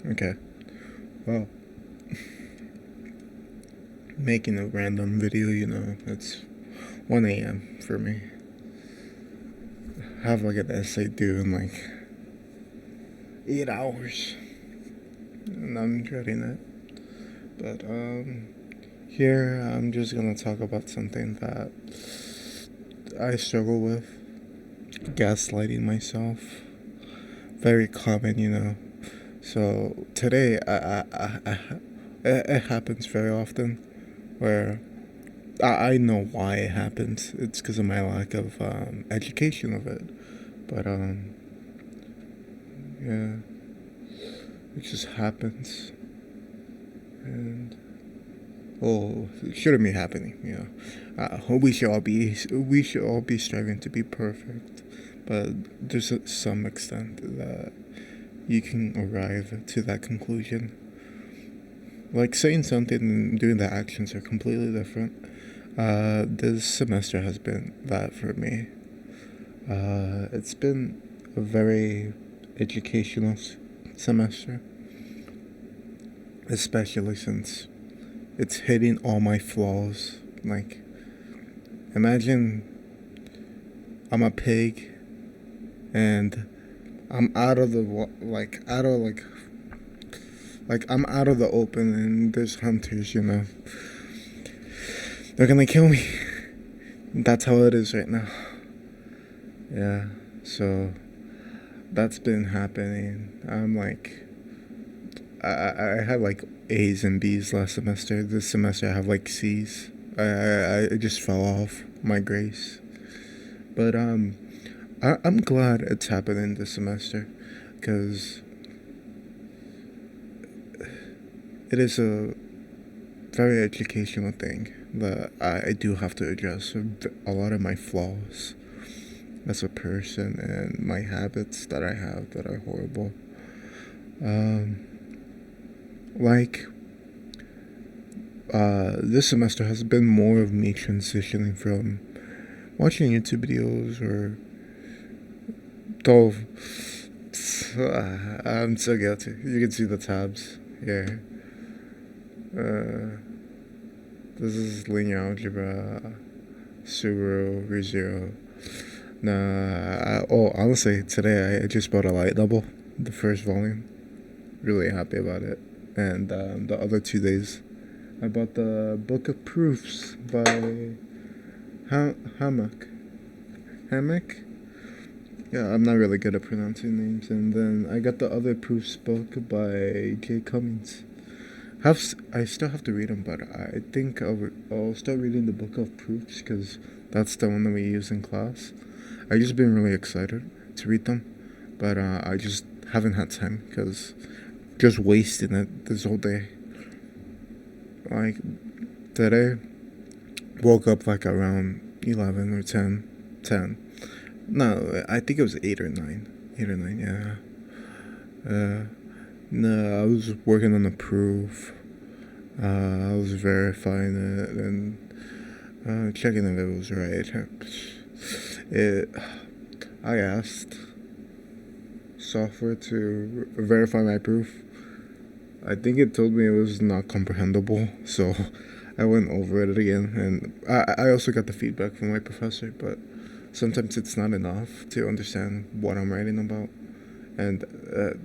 Okay. Well, making a random video, it's 1 a.m. for me. I have like an essay due in like 8 hours, and I'm dreading it. But here I'm just gonna talk about something that I struggle with: gaslighting myself. Very common. So today, it happens very often where I know why it happens. It's because of my lack of education of it. But yeah, it just happens, and it shouldn't be happening. We should all be striving to be perfect, but there's some extent that you can arrive to that conclusion. Like saying something and doing the actions are completely different. This semester has been that for me. It's been a very educational semester, especially since it's hitting all my flaws. Like, imagine I'm a pig and I'm out of the I'm out of the open and there's hunters. They're gonna kill me. That's how it is right now. Yeah. So that's been happening. I had like A's and B's last semester. This semester I have like C's. I just fell off my grades. But I'm glad it's happening this semester, because it is a very educational thing that I do have to address a lot of my flaws as a person and my habits that I have that are horrible. Um, like this semester has been more of me transitioning from watching YouTube videos or though. I'm so guilty. You can see the tabs here. Uh, this is linear algebra, Subaru, ReZero. Honestly, today I just bought a light double, the first volume. Really happy about it. And the other 2 days, I bought the Book of Proofs by Hammock. Hammock? Yeah, I'm not really good at pronouncing names. And then I got the other proofs book by Jay Cummings. I still have to read them, but I think I'll start reading the Book of Proofs because that's the one that we use in class. I just been really excited to read them, but I just haven't had time because just wasting it this whole day. Like today, woke up like around 11 or 10. 10. No, I think it was 8 or 9. 8 or 9, yeah. No, I was working on the proof. I was verifying it and checking if it was right. It. I asked software to verify my proof. I think it told me it was not comprehensible, so I went over it again, and I also got the feedback from my professor, but sometimes it's not enough to understand what I'm writing about, and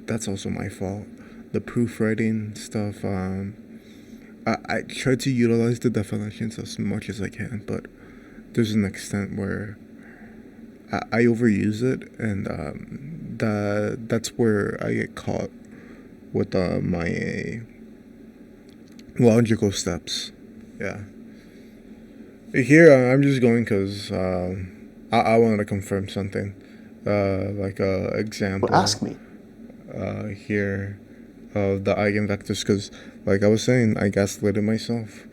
that's also my fault. The proofwriting stuff, I try to utilize the definitions as much as I can, but there's an extent where I overuse it, and that's where I get caught with my logical steps. Yeah. Here, I'm just going because I wanted to confirm something. Like a example Ask me. here of the eigenvectors, because like I was saying, I gaslighted myself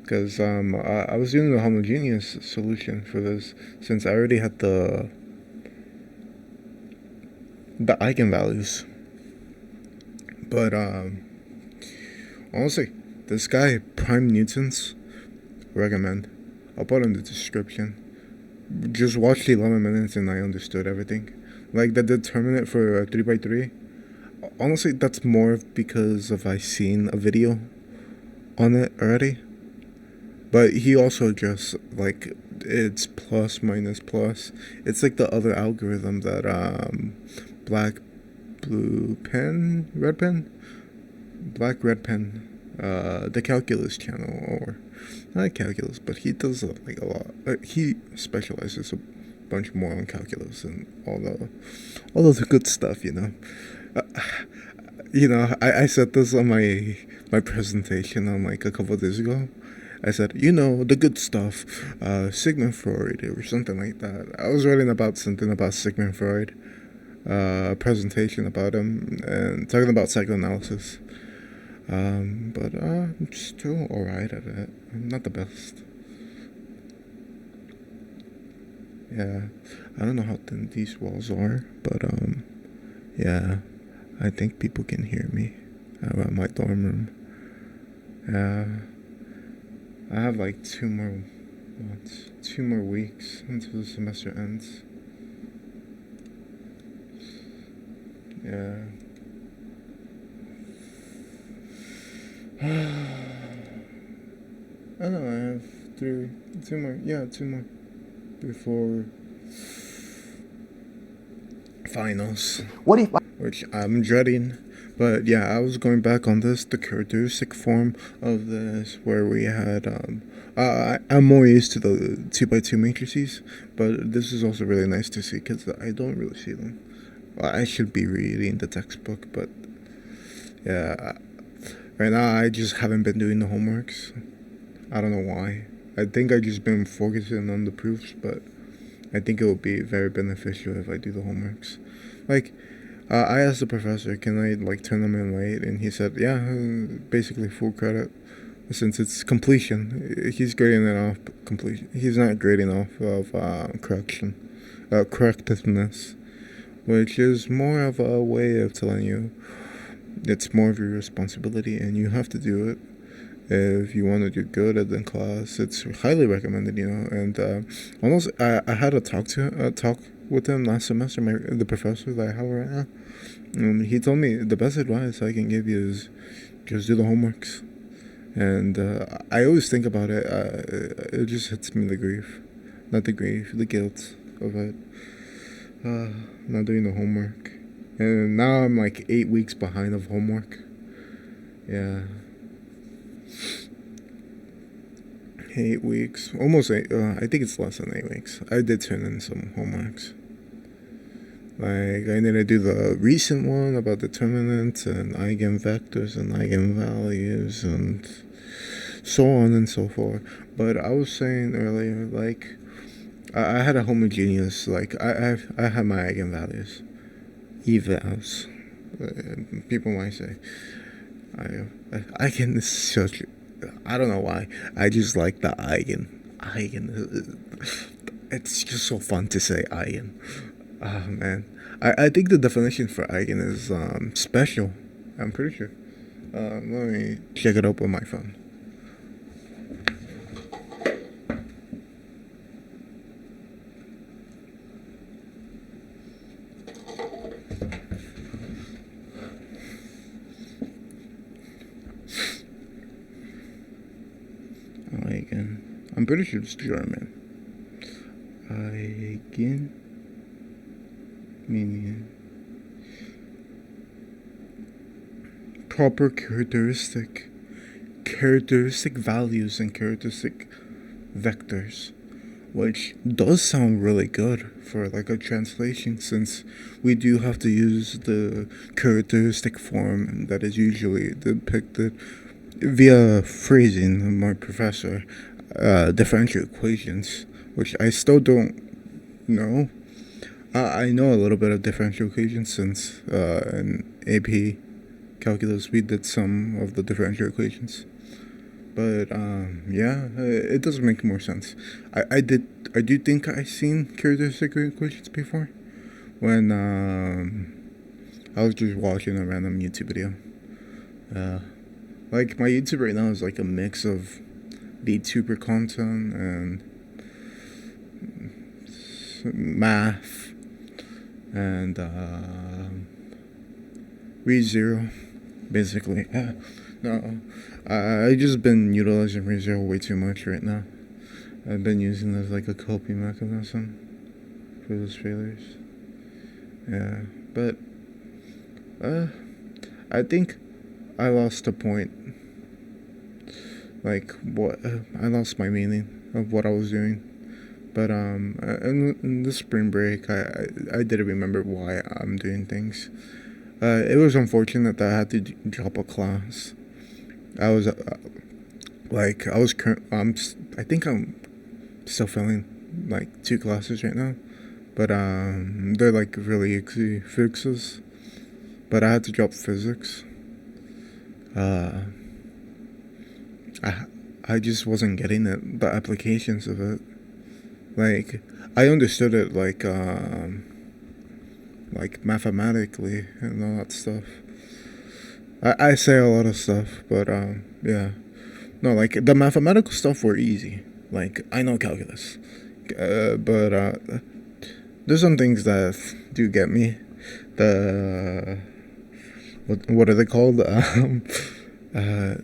because I was using the homogeneous solution for this since I already had the eigenvalues. But honestly, this guy Prime Newtons, recommend. I'll put in the description. Just watched 11 minutes and I understood everything. Like the determinant for 3 by 3. honestly, that's more because of I seen a video on it already. But he also just like it's plus minus plus. It's like the other algorithm that black blue pen red pen black red pen the calculus channel, or not calculus, but he does like a lot. He specializes a bunch more on calculus and all of the good stuff, you know. Uh, I said this on my presentation on like a couple of days ago. I said, the good stuff, Sigmund Freud or something like that. I was writing about something about Sigmund Freud, a presentation about him, and talking about psychoanalysis. But I'm still alright at it. I'm not the best. Yeah, I don't know how thin these walls are, but yeah, I think people can hear me around my dorm room. I have like 2 more weeks until the semester ends. Yeah. I don't know, I have 2 more before finals. What if Which I'm dreading. But yeah, I was going back on this, the characteristic form of this, where we had, I'm more used to the 2x2 matrices, but this is also really nice to see, because I don't really see them. Well, I should be reading the textbook, but yeah, right now I just haven't been doing the homeworks. I don't know why. I think I just been focusing on the proofs, but I think it would be very beneficial if I do the homeworks. Like, I asked the professor, can I like turn them in late? And he said, yeah, basically full credit, since it's completion. He's grading it off completion. He's not grading off of correctiveness, which is more of a way of telling you it's more of your responsibility and you have to do it if you want to do good at the class. It's highly recommended, and almost I had a talk with him last semester, the professor that I have right now. He told me the best advice I can give you is just do the homeworks. And I always think about it. It just hits me the guilt of it. Not doing the homework. And now I'm like 8 weeks behind of homework. Yeah. 8 weeks. Almost 8. I think it's less than 8 weeks. I did turn in some homeworks. Like, I need to do the recent one about determinants and eigenvectors and eigenvalues and so on and so forth. But I was saying earlier, like, I had a homogeneous, like, I had my eigenvalues, evals. People might say, eigen is such, I don't know why, I just like the eigen. It's just so fun to say eigen. Oh man, I think the definition for eigen is special. I'm pretty sure. Let me check it up on my phone. Eigen. I'm pretty sure it's German. Eigen. Meaning proper characteristic values and characteristic vectors, which does sound really good for like a translation, since we do have to use the characteristic form that is usually depicted via phrasing of my professor, differential equations, which I still don't know. I know a little bit of differential equations, since in AP calculus we did some of the differential equations. But yeah, it does make more sense. I do think I seen characteristic equations before when I was just watching a random YouTube video. Like, my YouTube right now is like a mix of VTuber content and math and ReZero, basically. No, I just been utilizing ReZero way too much right now. I've been using it as like a coping mechanism for those failures. Yeah, but I think I lost a point. Like what I lost my meaning of what I was doing. But in the spring break, I didn't remember why I'm doing things. It was unfortunate that I had to drop a class. I was I was I think I'm still failing like 2 classes right now, but they're like really easy fixes. But I had to drop physics. Uh, I I just wasn't getting it. The applications of it, like I understood it like mathematically and all that stuff. I say a lot of stuff, but yeah, no, like the mathematical stuff were easy. Like I know calculus, but there's some things that do get me. The what are they called? Uh,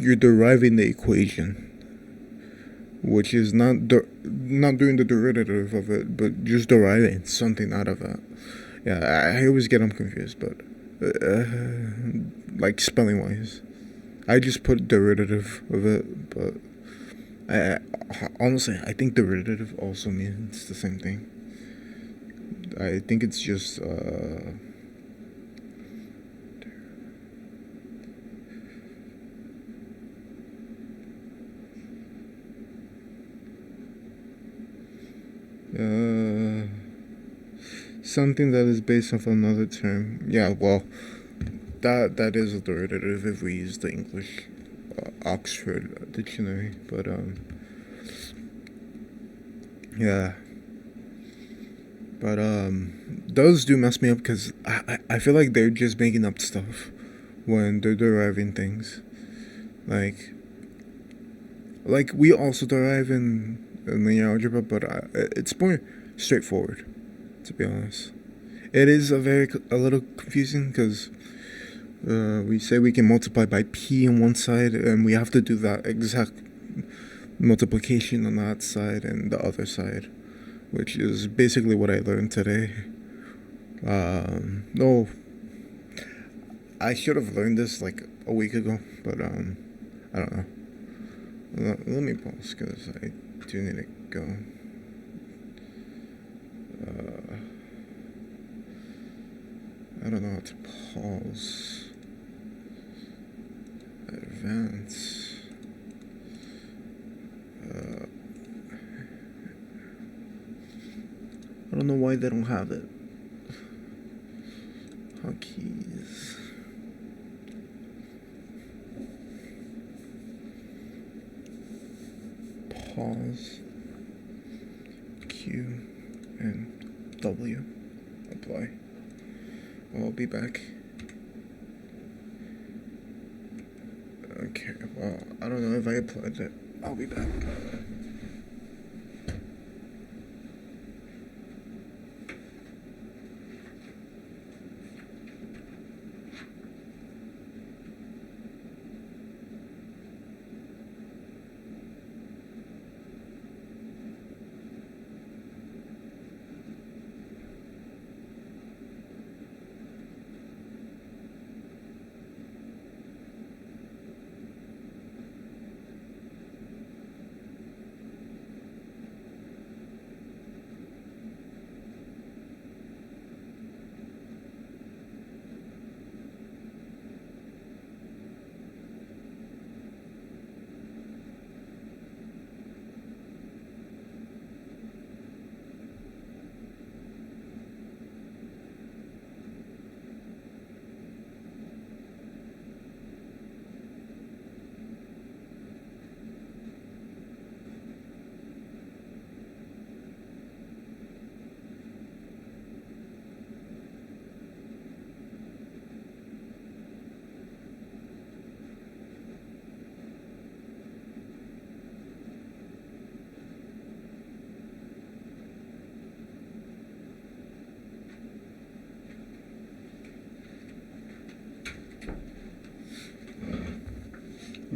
you're deriving the equation, which is not doing the derivative of it, but just deriving something out of it. Yeah, I always get them confused, but like spelling wise, I just put derivative of it, but I honestly I think derivative also means the same thing. I think it's just uh something that is based off another term. Yeah, well, that is a derivative if we use the English Oxford dictionary. But yeah, but those do mess me up because I feel like they're just making up stuff when they're deriving things. Like we also derive in linear algebra, but it's more straightforward, to be honest. It is a little confusing because we say we can multiply by p on one side, and we have to do that exact multiplication on that side and the other side, which is basically what I learned today. No, I should have learned this like a week ago, but I don't know. Let me pause because I do need to go. I don't know how to pause. Advance. I don't know why they don't have it. Hotkeys. Pause. Q and W. Apply. I'll be back. Okay, well, I don't know if I applied it. I'll be back.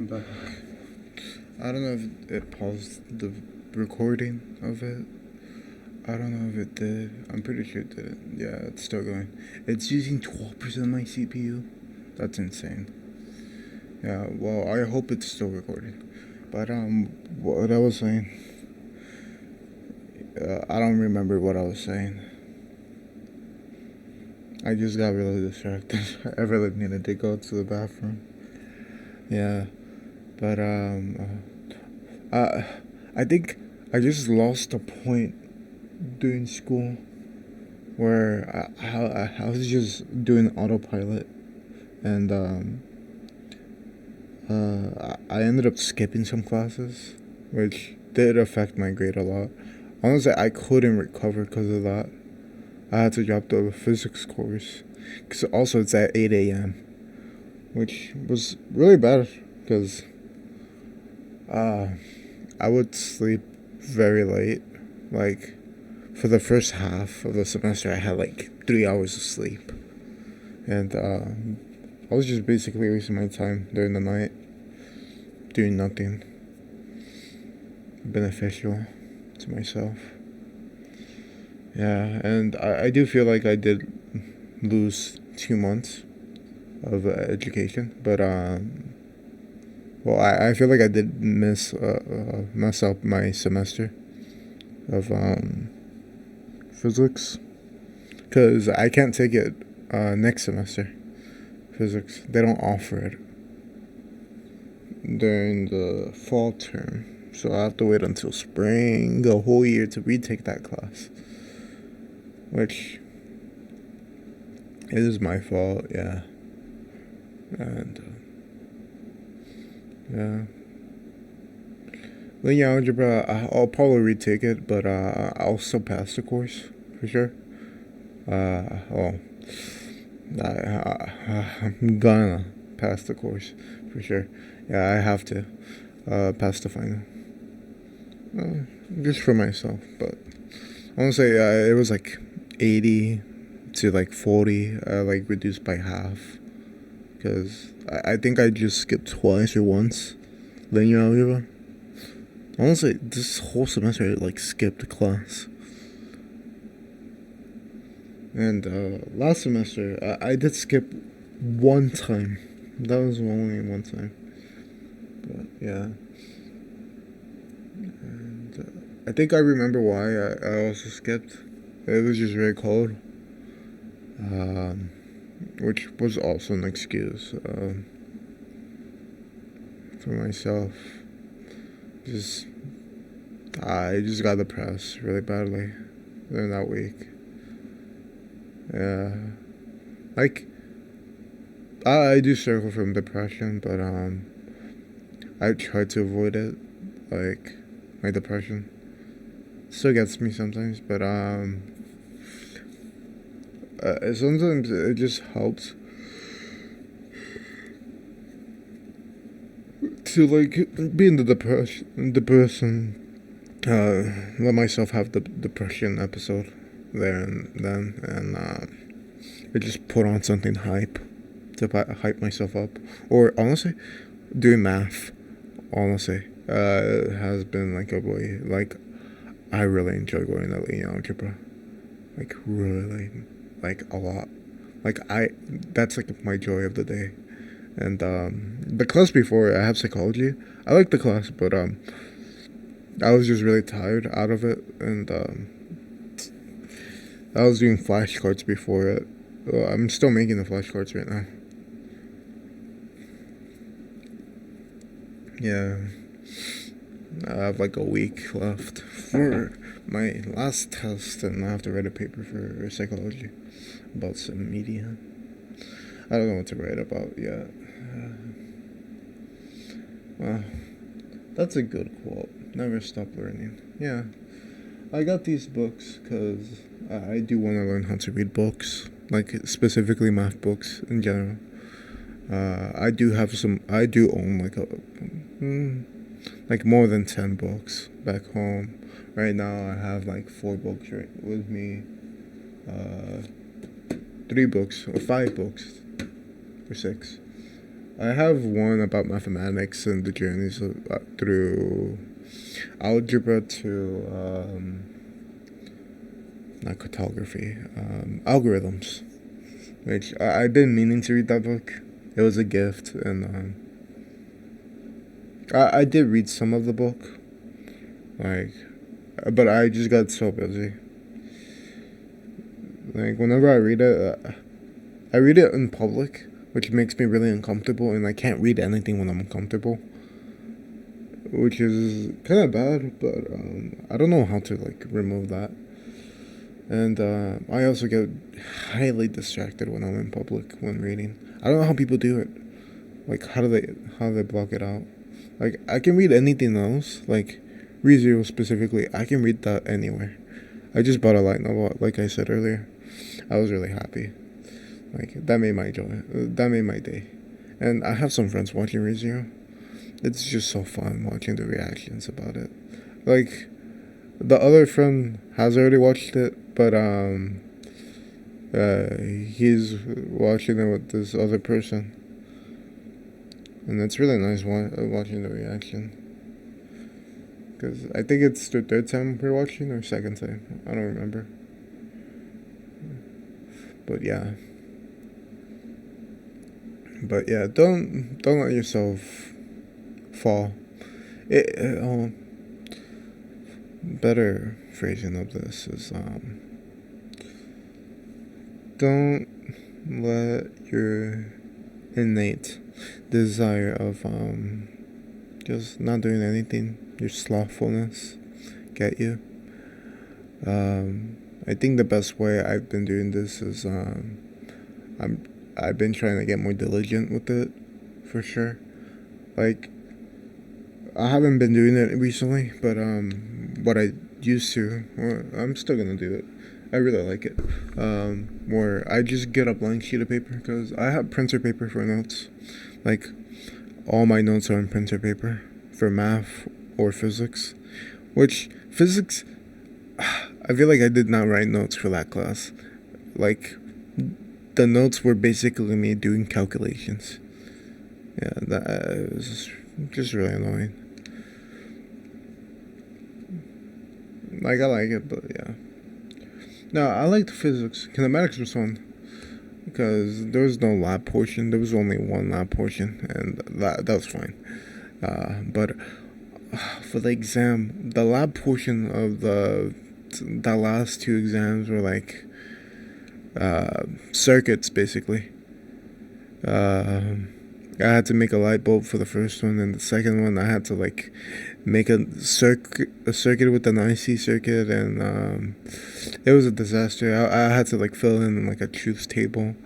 I'm back. I don't know if it paused the recording of it. I don't know if it did. I'm pretty sure it didn't. Yeah, it's still going. It's using 12% of my CPU. That's insane. Yeah, well, I hope it's still recording. But, what I was saying, I don't remember what I was saying. I just got really distracted. I really needed to go to the bathroom. Yeah, but, I think I just lost the point during school where I was just doing autopilot, and I ended up skipping some classes, which did affect my grade a lot. Honestly, I couldn't recover because of that. I had to drop the physics course, because also it's at 8 a.m., which was really bad, because I would sleep very late. Like, for the first half of the semester, I had like 3 hours of sleep. And I was just basically wasting my time during the night, doing nothing beneficial to myself. Yeah, and I do feel like I did lose 2 months of education, but well, I feel like I did mess up my semester of physics, because I can't take it next semester. Physics, they don't offer it during the fall term, so I have to wait until spring, a whole year, to retake that class, which it is my fault. Yeah, and yeah. Linear algebra, I'll probably retake it, but I'll still pass the course for sure. Well, I'm gonna pass the course for sure. Yeah, I have to pass the final, just for myself. But honestly, it was like 80 to like 40, like reduced by half, because I think I just skipped twice or once linear algebra. Honestly, this whole semester I like skipped a class. And last semester I did skip one time. That was only one time. But yeah. And I think I remember why I also skipped. It was just very cold. Which was also an excuse for myself. Just I just got depressed really badly during that week. Yeah, like I do struggle from depression, but I try to avoid it. Like, my depression still gets me sometimes, but sometimes it just helps to like be in the depression. Let myself have the depression episode there and then, and I just put on something hype to hype myself up. Or honestly, doing math, honestly, has been like a way. Like, I really enjoy going to linear algebra, like really, like a lot. Like that's like my joy of the day. And the class before, I have psychology. I like the class, but I was just really tired out of it, and I was doing flashcards before it. Well, I'm still making the flashcards right now. Yeah, I have like a week left for my last test, and I have to write a paper for psychology about some media. I don't know what to write about yet. Well, that's a good quote. Never stop learning. Yeah, I got these books because I do want to learn how to read books, like specifically math books in general. I do have some. I do own like more than 10 books back home. Right now, I have like 4 books right with me. 3 books or 5 books or 6. I have one about mathematics and the journeys through algebra to not cartography, algorithms. Which I've been meaning to read that book. It was a gift, and I did read some of the book, like, but I just got so busy. Like whenever I read it in public, which makes me really uncomfortable, and I can't read anything when I'm uncomfortable, which is kind of bad. But I don't know how to like remove that. And I also get highly distracted when I'm in public when reading. I don't know how people do it. Like how do they block it out? Like I can read anything else. Like ReZero specifically, I can read that anywhere. I just bought a light novel, like I said earlier. I was really happy. Like that made my joy. That made my day. And I have some friends watching ReZero. It's just so fun watching the reactions about it. Like the other friend has already watched it, but he's watching it with this other person, and it's really nice watching the reaction. Because I think it's the third time we're watching or second time. I don't remember. But yeah. Don't let yourself fall. Better phrasing of this is don't let your innate desire of just not doing anything, your slothfulness, get you. I think the best way I've been doing this is I've been trying to get more diligent with it, for sure. Like I haven't been doing it recently, but what I used to, well, I'm still gonna do it. I really like it. Where I just get a blank sheet of paper because I have printer paper for notes. Like all my notes are on printer paper for math or physics. Which physics, I feel like I did not write notes for that class. Like the notes were basically me doing calculations. Yeah, that was just really annoying. Like I like it, but yeah. No, I liked physics. Kinematics was fun because there was no lab portion. There was only one lab portion, and that was fine. But for the exam, the lab portion of the last two exams were like circuits basically. I had to make a light bulb for the first one, and the second one I had to like make a circuit with an IC circuit, and it was a disaster. I had to like fill in like a truth table,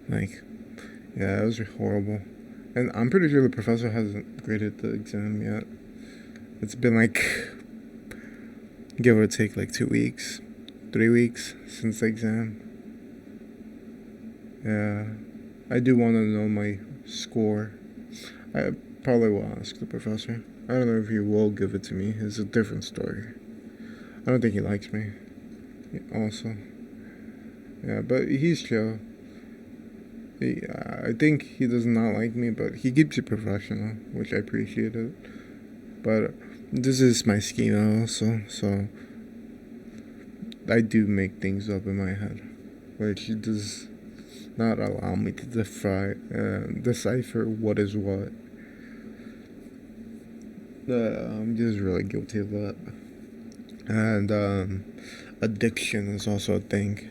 like yeah, it was horrible. And I'm pretty sure the professor hasn't graded the exam yet. It's been like give or take like 2 weeks, 3 weeks since the exam. Yeah, I do want to know my score. I probably will ask the professor. I don't know if he will give it to me. It's a different story. I don't think he likes me. Also, yeah, but he's chill. I think he does not like me, but he keeps it professional, which I appreciate it. But this is my schema also, so I do make things up in my head, which does not allow me to decipher what is what. I'm just really guilty of that. And addiction is also a thing.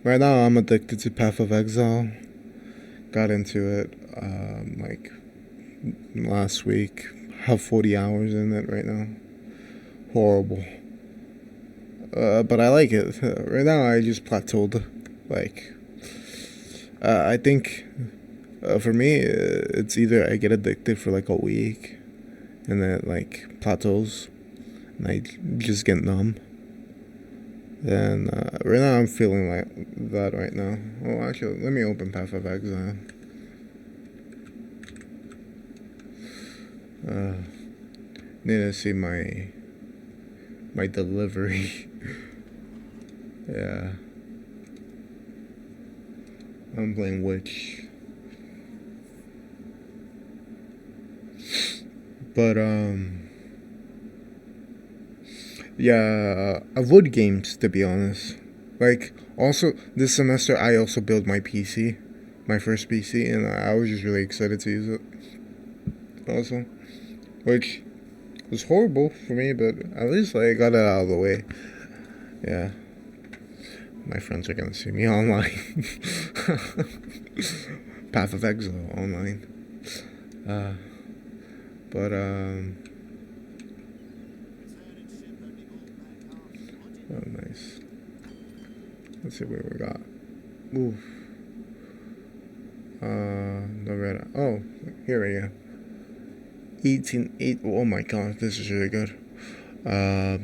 Right now I'm addicted to Path of Exile. Got into it like last week. Have 40 hours in it right now. Horrible. But I like it. Right now I just plateaued. Like I think for me it's either I get addicted for like a week and then it like plateaus and I just get numb. And right now I'm feeling like that right now. Oh, actually, let me open Path of Exile. Need to see my delivery. Yeah. I'm playing Witch. But yeah, avoid games to be honest. Like also this semester, I also built my PC, my first PC, and I was just really excited to use it. Also, which was horrible for me, but at least I got it out of the way. Yeah, my friends are gonna see me online. Path of Exile online. Uh, but oh nice. Let's see what we got. Oof. The red. Oh, here we go. 18. Oh my god, this is really good. Wow.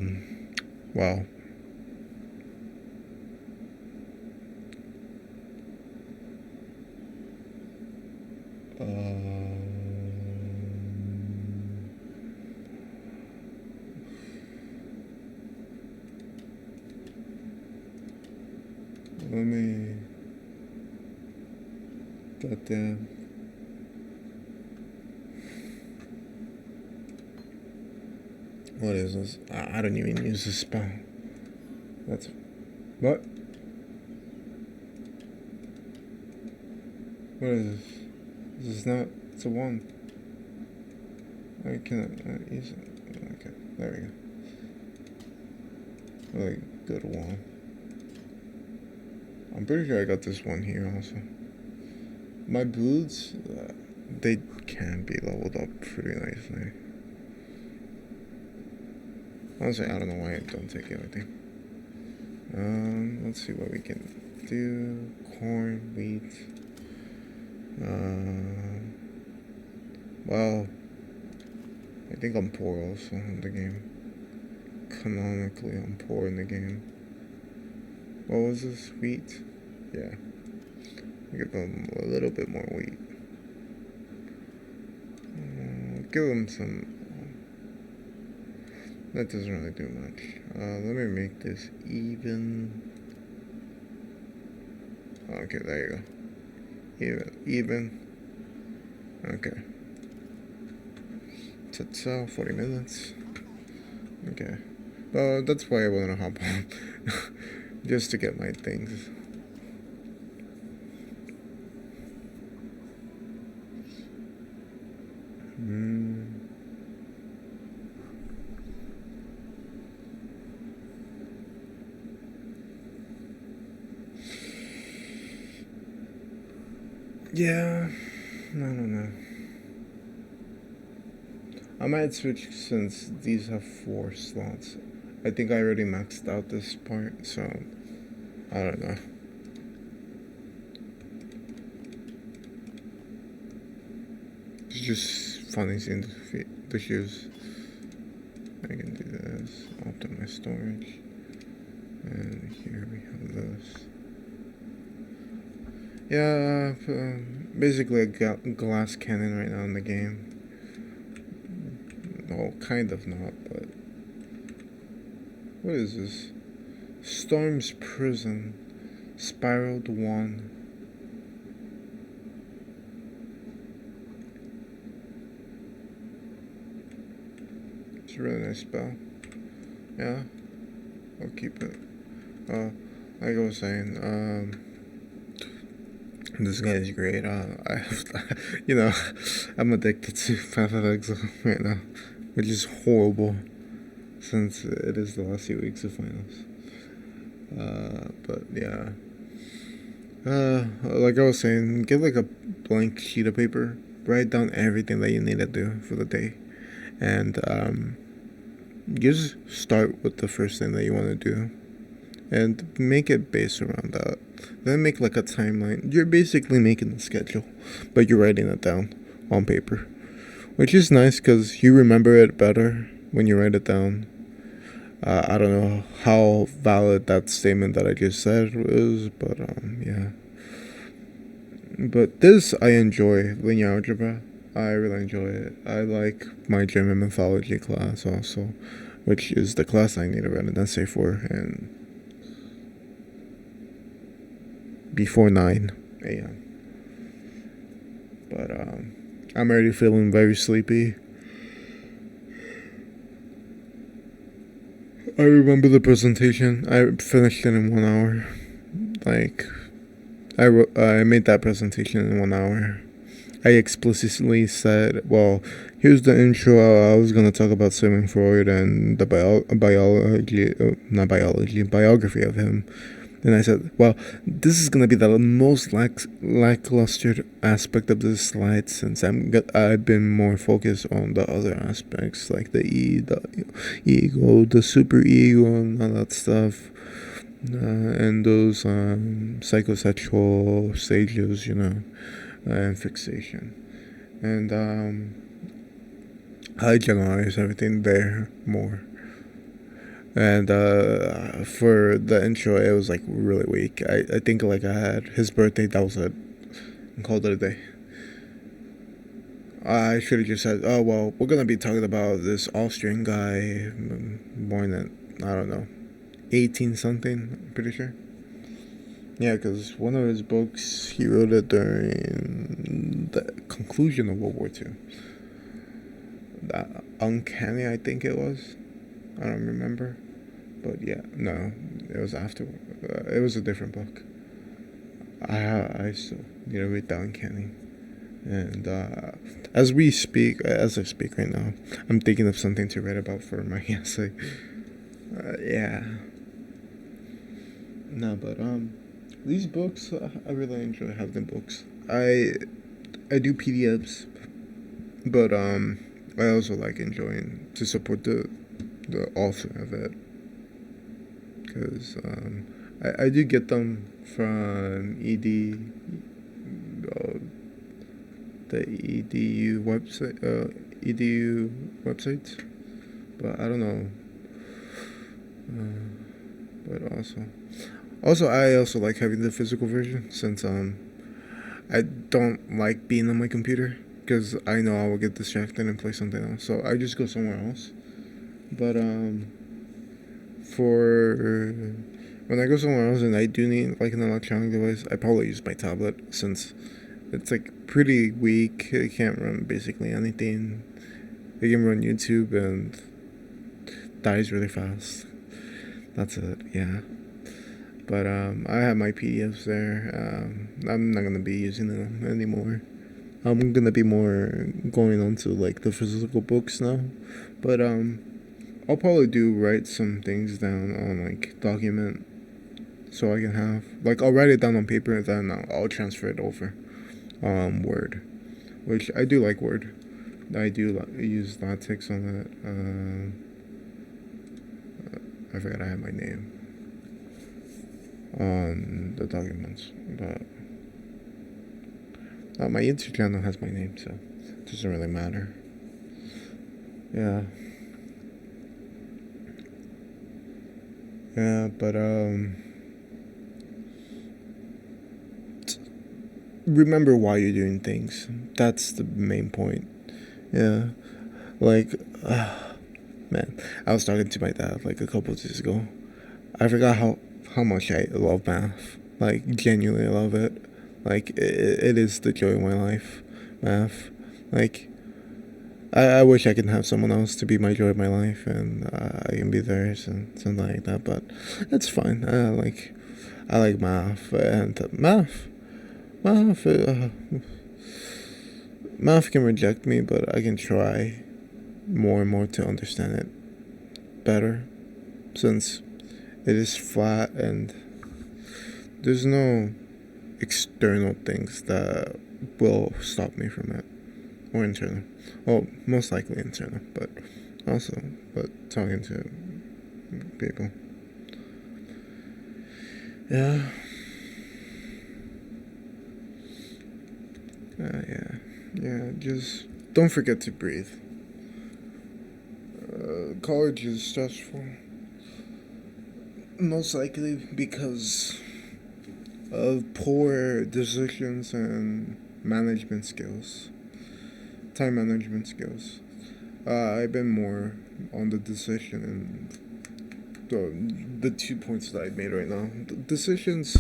Let me. Goddamn. What is this? I don't even use this spell. That's. What? What is this? This is not. It's a 1. I cannot use it. Okay, there we go. Really good 1. I'm pretty sure I got this one here also. My boots, they can be leveled up pretty nicely. Honestly, I don't know why I don't take everything. Let's see what we can do. Corn, wheat. Well, I think I'm poor also in the game. Canonically, I'm poor in the game. What was this? Wheat? Yeah. Give them a little bit more wheat. Give them some. That doesn't really do much. Let me make this even. Okay, there you go. Even. Okay. So 40 minutes. Okay. Well, that's why I want to hop on. Just to get my things. Yeah, I don't know. I might switch since these have 4 slots. I think I already maxed out this part, so I don't know. It's just funny seeing the shoes. I can do this, optimize storage, and here we have this. Yeah, basically a glass cannon right now in the game. Well, kind of not, but what is this? Storm's Prison, Spiraled 1. It's a really nice spell. Yeah, I'll keep it. Like I was saying, this guy is great. I'm addicted to Path of Exile right now, which is horrible since it is the last few weeks of finals. But yeah. Like I was saying, get like a blank sheet of paper, write down everything that you need to do for the day, and just start with the first thing that you want to do, and make it based around that. Then make like a timeline. You're basically making a schedule, but you're writing it down on paper, which is nice because you remember it better when you write it down. I don't know how valid that statement that I just said is, but yeah. But this I enjoy, linear algebra. I really enjoy it. I like my German mythology class also, which is the class I need to write an essay for, and before 9 a.m. But I'm already feeling very sleepy. I remember the presentation. I finished it in 1 hour. Like, I made that presentation in 1 hour. I explicitly said, well, here's the intro. I was going to talk about Sigmund Freud and the biography of him. And I said, well, this is going to be the most lackluster aspect of this slide, since I've been more focused on the other aspects, like the ego, the super ego, and all that stuff. And those psychosexual stages, and fixation. And I generalize everything there more. And for the intro, it was like really weak. I think like I had his birthday, that was it, and called it a day. I should have just said, oh, well, we're going to be talking about this Austrian guy born at, I don't know, 18 something, I'm pretty sure. Yeah, because one of his books, he wrote it during the conclusion of World War II. That Uncanny, I think it was. I don't remember. But yeah, no, it was after. It was a different book. I still need to read that Uncanny. And as I speak right now, I'm thinking of something to write about for my essay. Yeah. No, but these books, I really enjoy having books. I do PDFs, but I also like enjoying to support the author of it, because I do get them from the edu websites, but I don't know. But also I also like having the physical version, since I don't like being on my computer, because I know I will get distracted and play something else. So I just go somewhere else. But for when I go somewhere else and I do need like an electronic device, I probably use my tablet, since it's like pretty weak. It can't run basically anything. It can run YouTube and dies really fast. That's it. Yeah. But I have my PDFs there. I'm not gonna be using them anymore. I'm gonna be more going on to like the physical books now. But I'll probably write some things down on like document, so I can have like, I'll write it down on paper and then I'll transfer it over Word, which I do like Word. I do use LaTeX on it. I forgot I had my name on the documents, but my YouTube channel has my name, so it doesn't really matter. Yeah. Yeah, but remember why you're doing things. That's the main point. Yeah. Like, man, I was talking to my dad like a couple of days ago. I forgot how much I love math. Like, genuinely love it. Like, it is the joy of my life, math. Like, I wish I could have someone else to be my joy of my life, and I can be theirs and something like that. But it's fine. I like math, and math. Math can reject me, but I can try more and more to understand it better, since it is flat and there's no external things that will stop me from it, or internal. Well, most likely internal, but talking to people. Yeah. Yeah. Just don't forget to breathe. College is stressful, most likely because of poor decisions and management skills, time management skills. I've been more on the decision and the 2 points that I made right now. The decisions,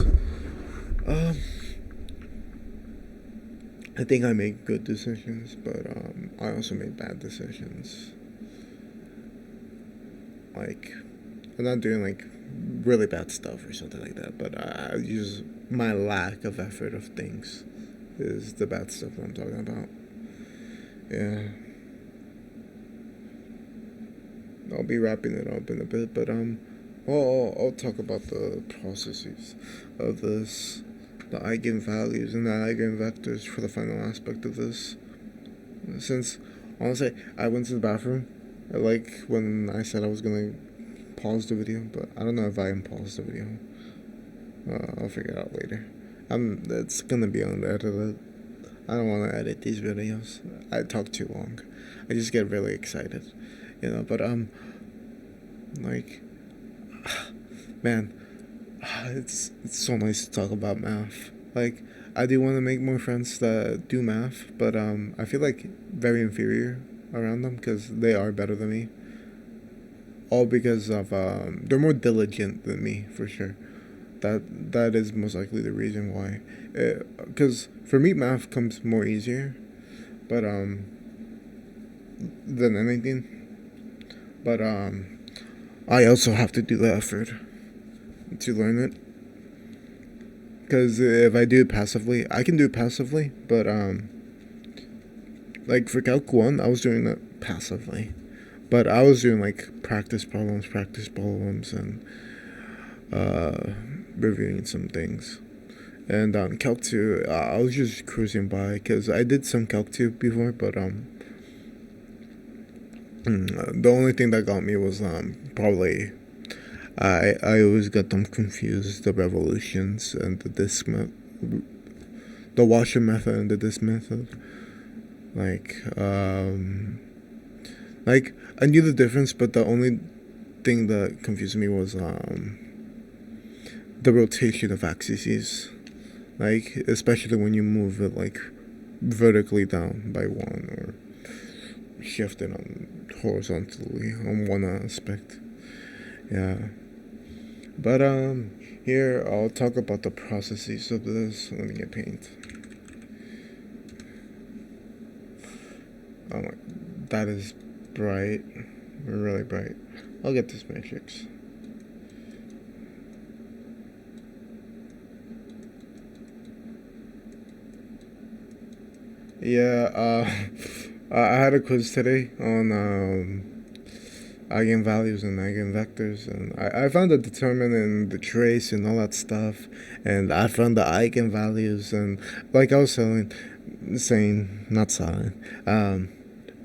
I think I make good decisions, but I also make bad decisions. Like, I'm not doing like really bad stuff or something like that, but I use my lack of effort of things is the bad stuff that I'm talking about. Yeah. I'll be wrapping it up in a bit, but I'll talk about the processes of this, the eigenvalues and the eigenvectors for the final aspect of this. Since honestly, I went to the bathroom, like when I said I was gonna pause the video, but I don't know if I unpaused the video. I'll figure it out later. It's gonna be unedited. I don't want to edit these videos. I talk too long. I just get really excited, But like, man, it's so nice to talk about math. Like, I do want to make more friends that do math, but I feel like very inferior around them because they are better than me. All because of they're more diligent than me for sure. That is most likely the reason why. Because for me, math comes more easier, but than anything. But I also have to do the effort to learn it. Because if I do it passively, I can do it passively, but like for Calc 1, I was doing it passively. But I was doing like practice problems, and reviewing some things. And on Calc 2, I was just cruising by because I did some Calc 2 before, but the only thing that got me was probably I always got them confused, the revolutions and the washer method and the disk method. Like I knew the difference, but the only thing that confused me was the rotation of axes, like especially when you move it like vertically down by one or shift it on horizontally on one aspect. Yeah. But here I'll talk about the processes of this. Let me get paint. Oh my, that is bright, really bright. I'll get this matrix. Yeah, I had a quiz today on eigenvalues and eigenvectors, and I found the determinant and the trace and all that stuff, and I found the eigenvalues, and like I was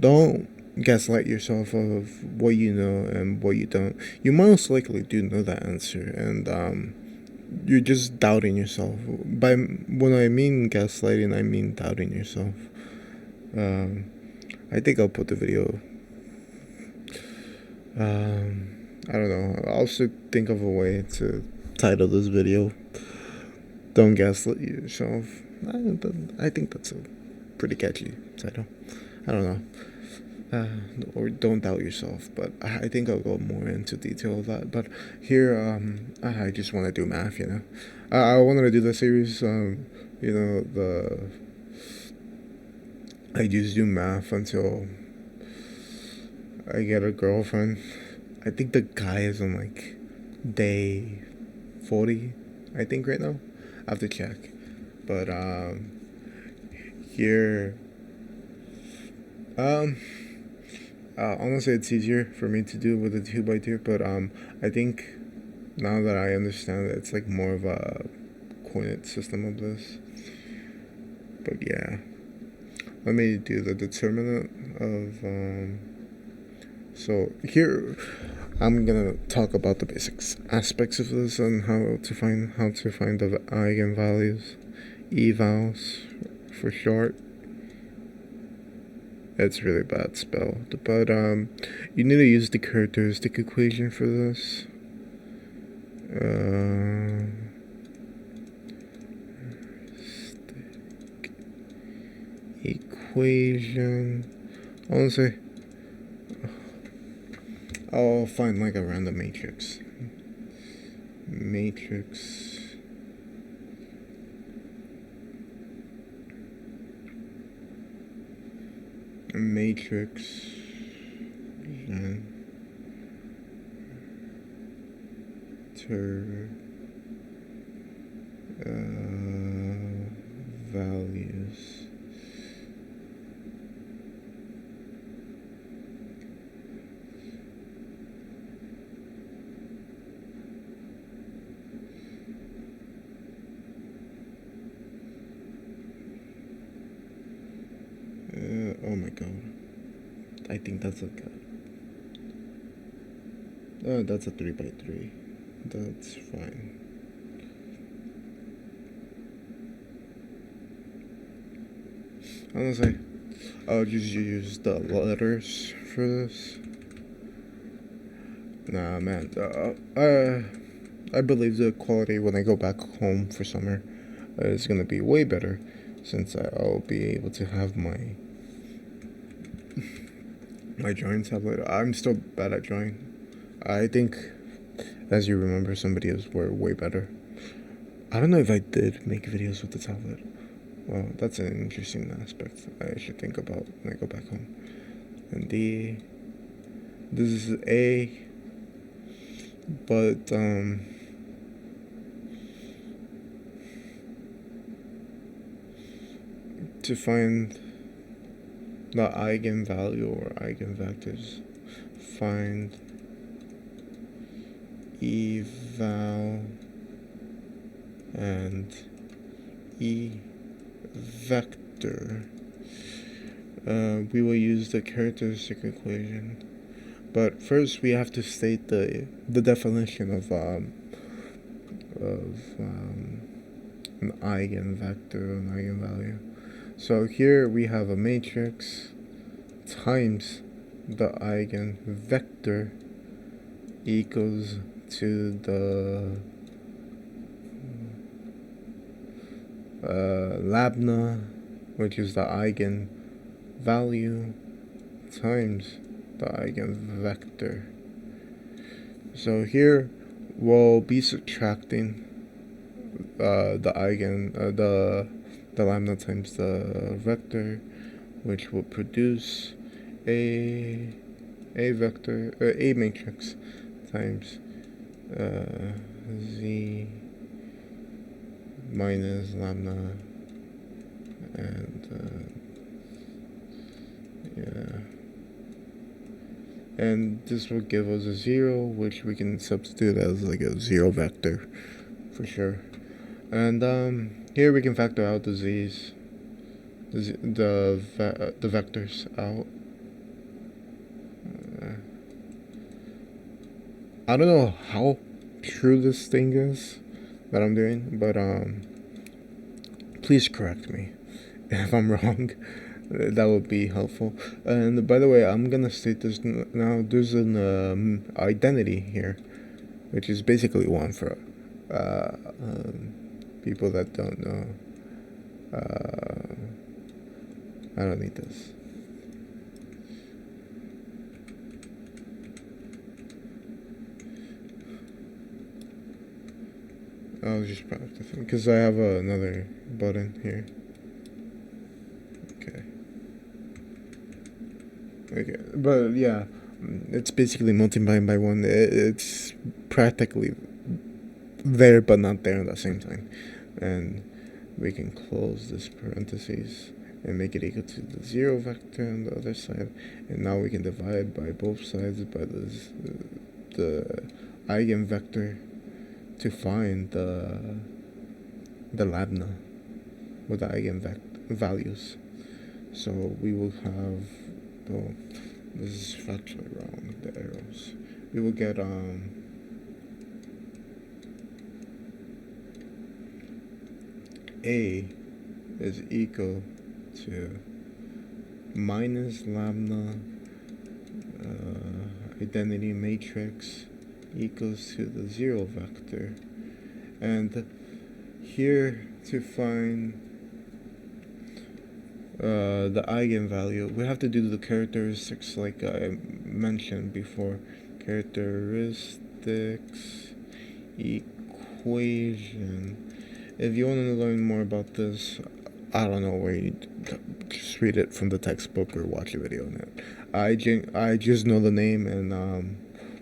don't gaslight yourself of what you know and what you don't. You most likely do know that answer, and you're just doubting yourself. By when I mean gaslighting, I mean doubting yourself. I think I'll put the video. I don't know. I'll also think of a way to title this video. Don't gaslight yourself. I think that's a pretty catchy title. I don't know. Or don't doubt yourself, but I think I'll go more into detail of that. But here, I just want to do math, I wanted to do the series, I just do math until I get a girlfriend. I think the guy is on like day 40, I think right now. I have to check. But here, honestly, it's easier for me to do with a 2x2. But I think now that I understand it, it's like more of a coordinate system of this. But yeah, let me do the determinant of so here I'm gonna talk about the basic aspects of this and how to find the eigenvalues, evals for short. It's really bad spelled, but you need to use the characteristic equation for this. Equation. Honestly, I'll find like a random matrix. Matrix. vector values. Oh my god. I think that's a that's a 3x3. That's fine. Honestly, I'll just use the letters for this. Nah, man. I believe the quality when I go back home for summer is gonna be way better, since I'll be able to have my drawing tablet. I'm still bad at drawing. I think, as you remember, some videos were way better. I don't know if I did make videos with the tablet. Well, that's an interesting aspect I should think about when I go back home. And this is A, but to find the eigenvalue or eigenvectors, find eval and e vector. We will use the characteristic equation, but first we have to state the definition of an eigenvector, an eigenvalue. So here we have a matrix times the eigenvector equals to the lambda, which is the eigenvalue, times the eigenvector. So here we'll be subtracting the lambda times the vector, which will produce a vector, a matrix times z minus lambda, and and this will give us a 0, which we can substitute as like a 0 vector for sure. And here we can factor out the z's, the vectors out. I don't know how true this thing is that I'm doing, but please correct me if I'm wrong. That would be helpful. And by the way, I'm gonna state this now. There's an identity here, which is basically one for people that don't know. I don't need this. I was just practicing because I have another button here. Okay, but yeah, it's basically multiplying by 1. It's practically there but not there at the same time. And we can close this parentheses and make it equal to the 0 vector on the other side. And now we can divide by both sides by the eigenvector to find the lambda with the eigenvalues. So we will have, oh, this is factually wrong, the arrows. We will get A is equal to minus lambda identity matrix equals to the 0 vector. And here to find the eigenvalue, we have to do the characteristics like I mentioned before. Characteristics equation. If you want to learn more about this, I don't know where you just read it from the textbook or watch a video on it. I just know the name and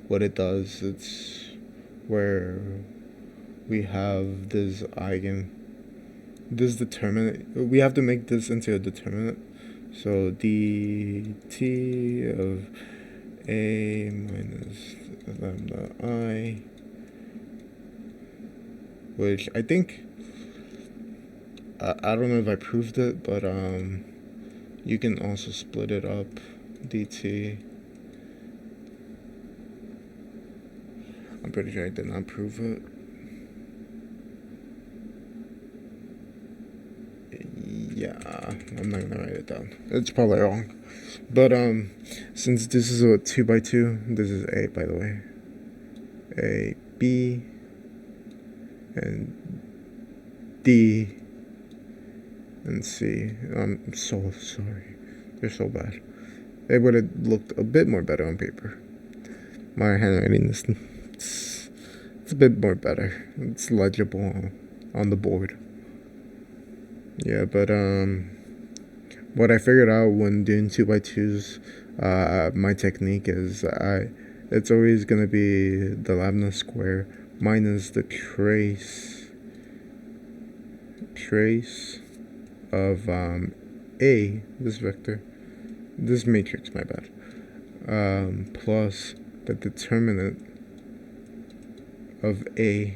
what it does. It's where we have this determinant. We have to make this into a determinant. So dt of a minus lambda I, which I think, I don't know if I proved it, but you can also split it up, dt. I'm pretty sure I did not prove it. Yeah, I'm not gonna write it down. It's probably wrong. But since this is a 2x2, this is A, by the way. A, B, and D, and C. I'm so sorry. They're so bad. They would have looked a bit more better on paper. My handwriting is it's a bit more better. It's legible on the board. Yeah, but what I figured out when doing 2x2s, my technique is it's always gonna be the lambda square minus the trace of A, this vector, this matrix, my bad, plus the determinant of A.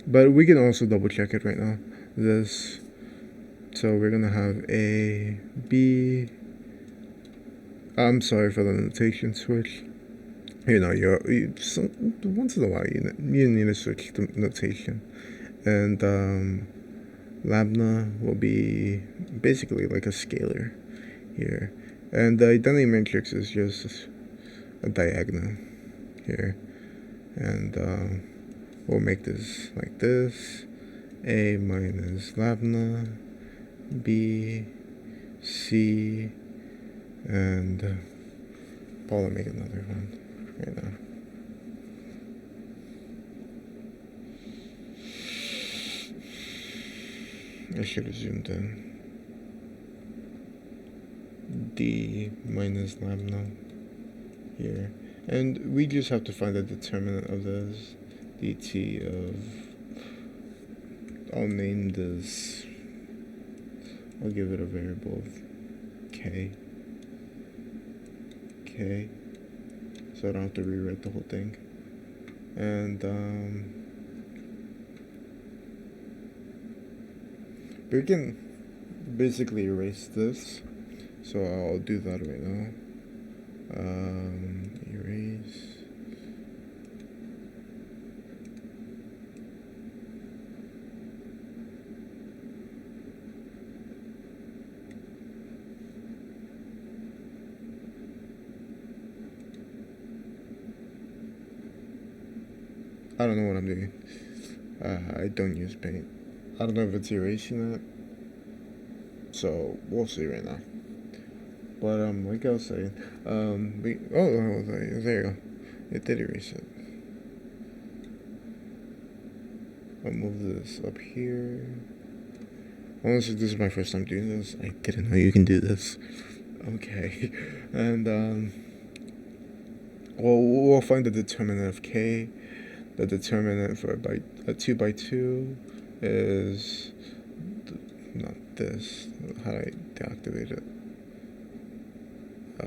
But we can also double check it right now. So we're gonna have A, B. I'm sorry for the notation switch. You know, once in a while you need to switch the notation. And lambda will be basically like a scalar here. And the identity matrix is just a diagonal here. And we'll make this like this: A minus lambda, B, C, and probably make another one right now. I should have zoomed in. D minus lambda here. And we just have to find the determinant of this. dt of, I'll name this, I'll give it a variable of k, so I don't have to rewrite the whole thing. And we can basically erase this, so I'll do that right now. Erase. I don't know what I'm doing. I don't use paint. I don't know if it's erasing it, so we'll see right now. But like I was saying, there you go. It did erase it. I'll move this up here. Honestly, this is my first time doing this. I didn't know you can do this. Okay, and we'll find the determinant of k. The determinant for a 2x2 is not this. How do I deactivate it? I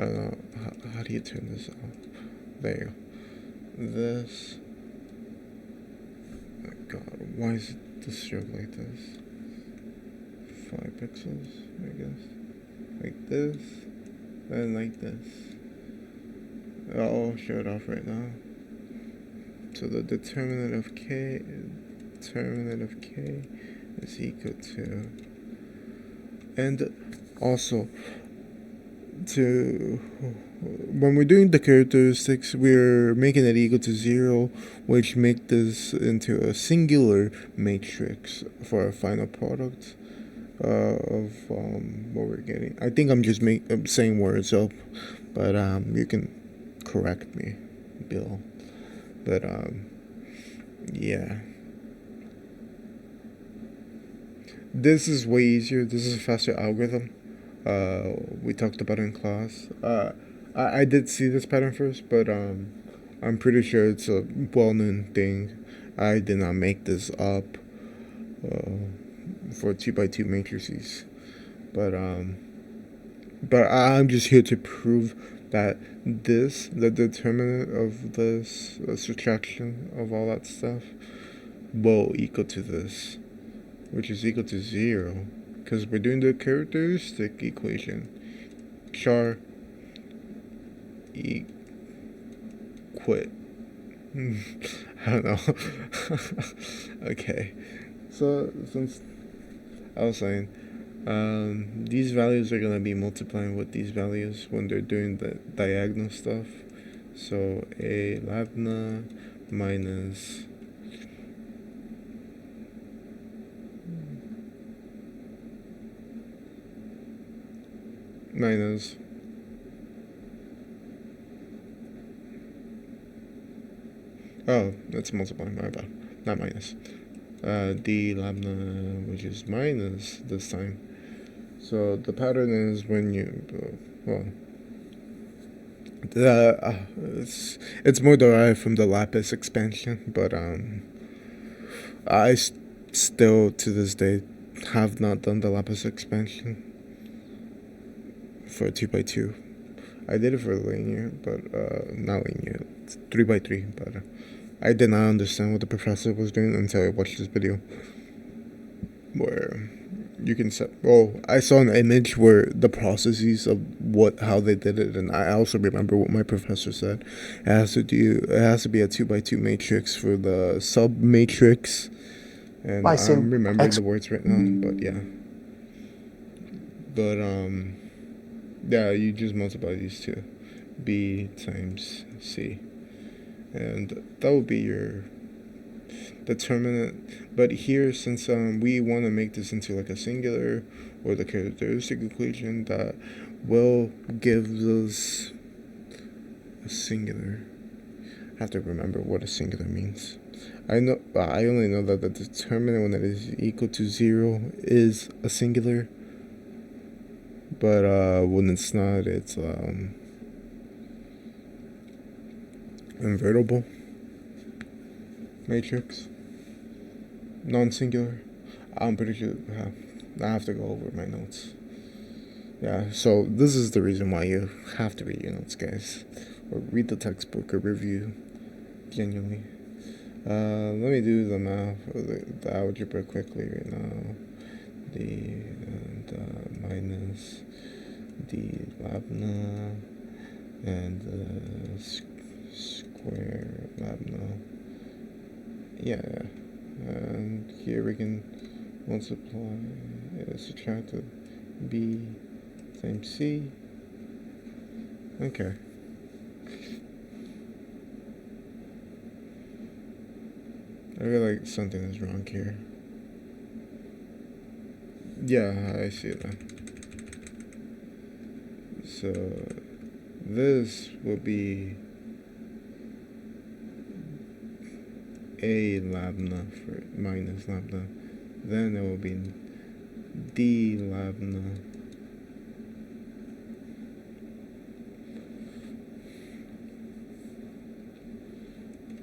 don't know. How do you turn this off? There you go. This. Oh my God, why is the stroke like this? 5 pixels, I guess. Like this, and like this. I'll show it off right now. So the determinant of k is equal to, and also when we're doing the characteristics, we're making it equal to 0, which make this into a singular matrix for our final product of what we're getting. I think I'm just saying words up, but you can correct me, Bill. But yeah, this is way easier. This is a faster algorithm. We talked about it in class. I did see this pattern first, but I'm pretty sure it's a well-known thing. I did not make this up for 2x2 matrices, but I'm just here to prove that the determinant of this subtraction of all that stuff, will equal to this, which is equal to 0, because we're doing the characteristic equation. Char quit. I don't know. Okay, so since I was saying, these values are gonna be multiplying with these values when they're doing the diagonal stuff. So a labna minus minus oh, that's multiplying, my bad, not minus. D labna, which is minus this time. So the pattern is when you, well, it's more derived from the Lapis expansion, but I still to this day have not done the Lapis expansion for 2x2. I did it for linear, but not linear, it's 3x3, but I did not understand what the professor was doing until I watched this video where you can set. Oh, I saw an image where the processes of how they did it, and I also remember what my professor said. It has to be a 2x2 matrix for the sub matrix, and I'm remembering the words right now. But yeah, yeah, you just multiply these two, b times c, and that will be your determinant. But here, since we want to make this into like a singular or the characteristic equation, that will give us a singular. I have to remember what a singular means. I only know that the determinant when it is equal to 0 is a singular, but when it's not, it's invertible matrix, non-singular. I'm pretty sure I have to go over my notes. Yeah, so this is the reason why you have to read your notes, guys, or read the textbook or review genuinely. Let me do the math or the algebra quickly right now. The minus the labna and the square labna. Yeah, and here we can multiply, subtract b times c. Okay. I feel like something is wrong here. Yeah, I see that. So this will be a labna for minus labna. Then it will be d labna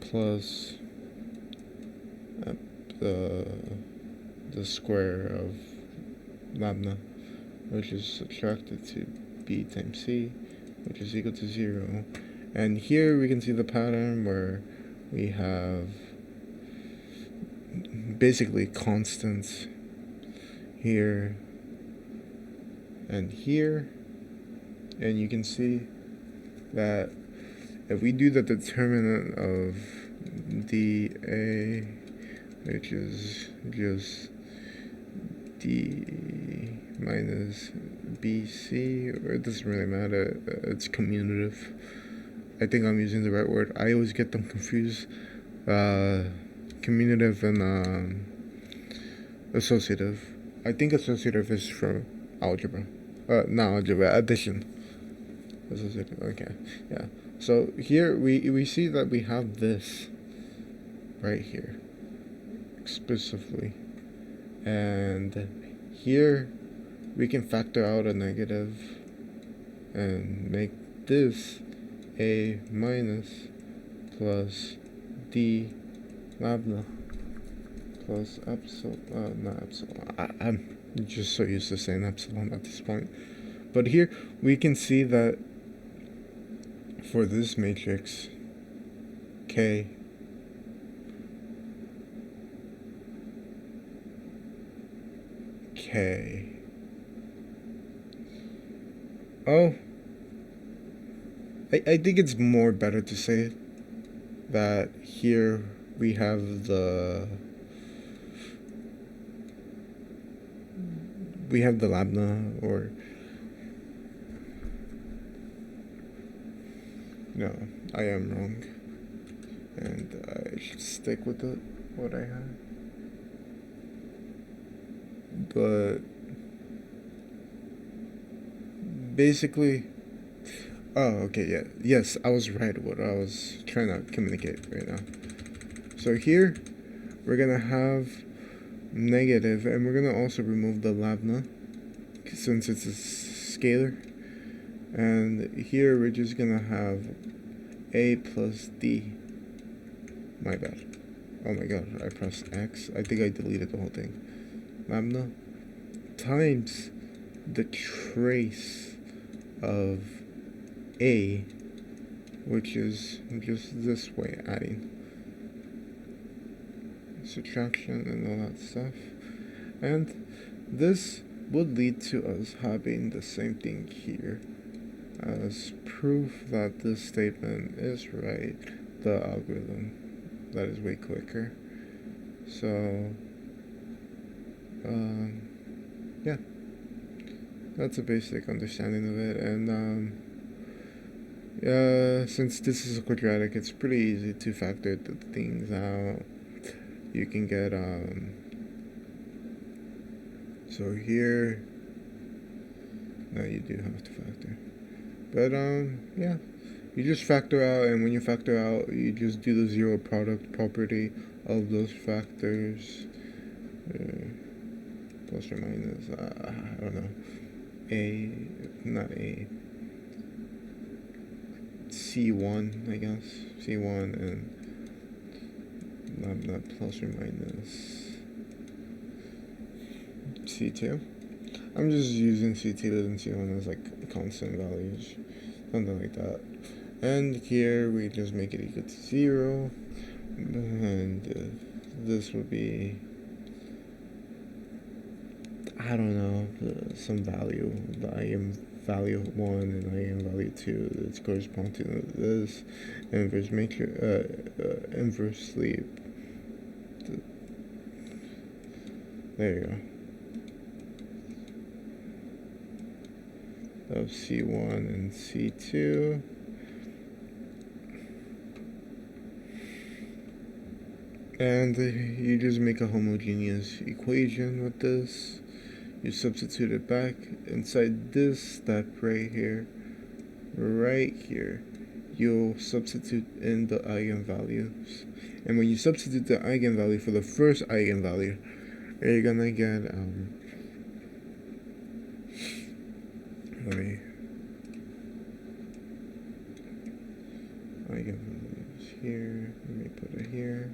plus the square of labna, which is subtracted to b times c, which is equal to 0. And here we can see the pattern where we have basically constants here and here, and you can see that if we do the determinant of dA, which is just d minus bc, or it doesn't really matter, it's commutative. I think I'm using the right word. I always get them confused. Commutative and associative. I think associative is from algebra. Not algebra, addition. Associative, okay, yeah. So here we see that we have this right here explicitly, and here we can factor out a negative and make this A minus plus D lambda plus epsilon, not epsilon, I'm just so used to saying epsilon at this point. But here we can see that for this matrix K, oh, I think it's more better to say that here we have the lambda, or no, I am wrong, and I should stick with what I had. But basically, oh, okay, yeah, yes, I was right what I was trying to communicate right now. So here we're gonna have negative, and we're gonna also remove the lambda since it's a scalar, and here we're just gonna have A plus D. My bad. Oh my god, I pressed X. I think I deleted the whole thing. Lambda times the trace of A, which is just this way, adding subtraction and all that stuff, and this would lead to us having the same thing here as proof that this statement is right, the algorithm that is way quicker. So yeah, that's a basic understanding of it. And since this is a quadratic, it's pretty easy to factor the things out. You can get so here, no, you do have to factor, but yeah, you just factor out, and when you factor out, you just do the zero product property of those factors, plus or minus, I don't know, C1, I guess, C1, and lambda plus or minus C2. I'm just using C2 and C1 as like constant values, something like that. And here we just make it equal to 0, and this would be, I don't know, some value, the eigen value 1 and eigen value 2 that's corresponding to this inversely. There you go. Of C1 and C2. And you just make a homogeneous equation with this. You substitute it back inside this step right here. You'll substitute in the eigenvalues. And when you substitute the eigenvalue for the first eigenvalue, you're gonna get eigenvalues here. Let me put it here.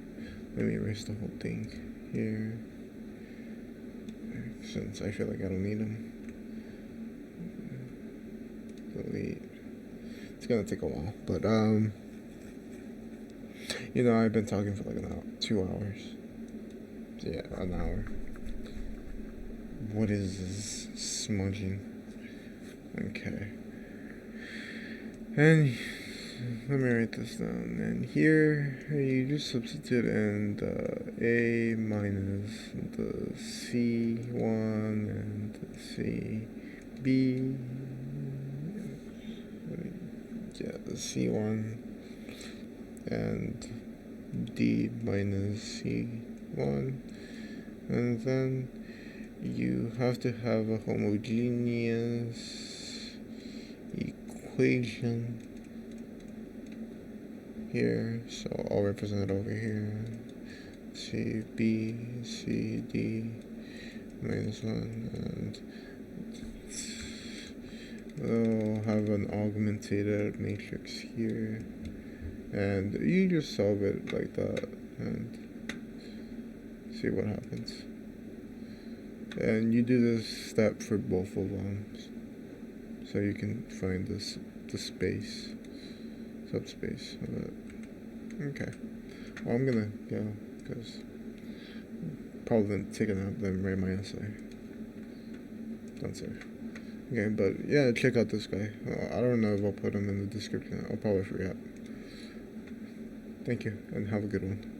Let me erase the whole thing here, since I feel like I don't need them. Delete. It's gonna take a while, but you know, I've been talking for like 2 hours. Yeah, an hour. What is this smudging? Okay. And let me write this down. And here you just substitute in the A minus the C1 and the CB. Yeah, the C1 and D minus C1, and then you have to have a homogeneous equation here, so I'll represent it over here. CB, CD minus 1, and I'll have an augmented matrix here, and you just solve it like that and see what happens. And you do this step for both of them, so you can find the space, subspace of it. Okay. Well, I'm gonna go because probably take a nap, then write my essay. Downstairs. Okay, but yeah, check out this guy. I don't know if I'll put him in the description. I'll probably forget. Thank you, and have a good one.